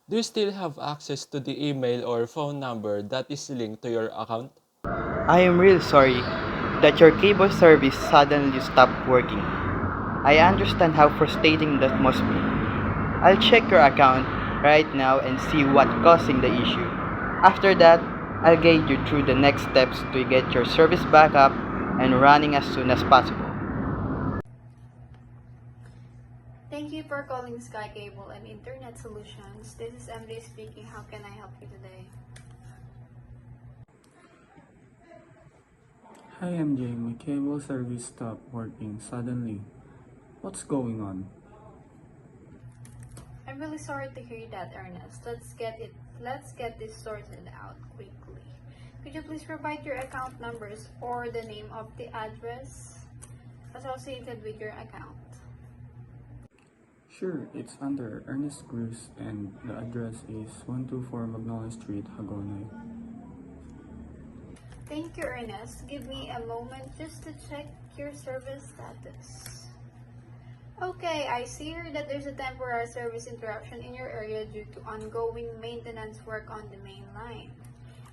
Do you still have access to the email or phone number that is linked to your account? I am really sorry that your cable service suddenly stopped working. I understand how frustrating that must be. I'll check your account right now and see what's causing the issue. After that, I'll guide you through the next steps to get your service back up and running as soon as possible. Thank you for calling Sky Cable and Internet Solutions. This is MJ speaking. How can I help you today? Hi MJ, my cable service stopped working suddenly. What's going on? I'm really sorry to hear that, Ernest. Let's get this sorted out quickly. Could you please provide your account numbers or the name of the address associated with your account? Sure, it's under Ernest Cruz and the address is 124 Magnolia Street, Hagonoy. Thank you, Ernest. Give me a moment just to check your service status. Okay, I see here that there's a temporary service interruption in your area due to ongoing maintenance work on the main line.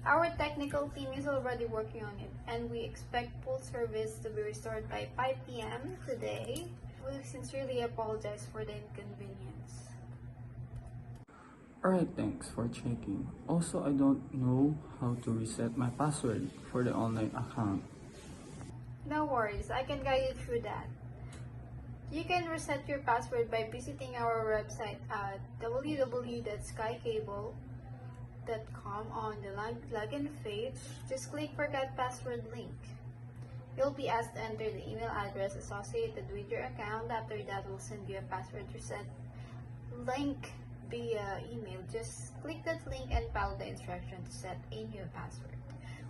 Our technical team is already working on it, and we expect full service to be restored by 5 p.m. today. We sincerely apologize for the inconvenience. Alright, thanks for checking. Also, I don't know how to reset my password for the online account. No worries, I can guide you through that. You can reset your password by visiting our website at www.skykable.com on the login page. Just click Forgot Password link. You'll be asked to enter the email address associated with your account. After that, we'll send you a password reset link via email. Just click that link and follow the instructions to set a new password.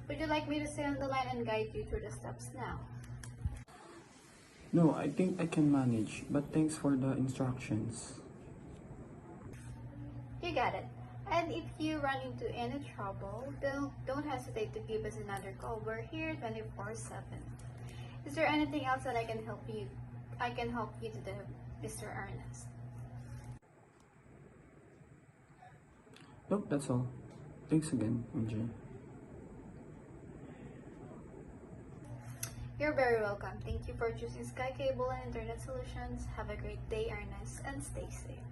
Would you like me to stay on the line and guide you through the steps now? No, I think I can manage, but thanks for the instructions. You got it. And if you run into any trouble, don't hesitate to give us another call. We're here 24/7. Is there anything else that I can help you today, Mr. Ernest? Nope, that's all. Thanks again, MJ. You're very welcome. Thank you for choosing Sky Cable and Internet Solutions. Have a great day, Ernest, and stay safe.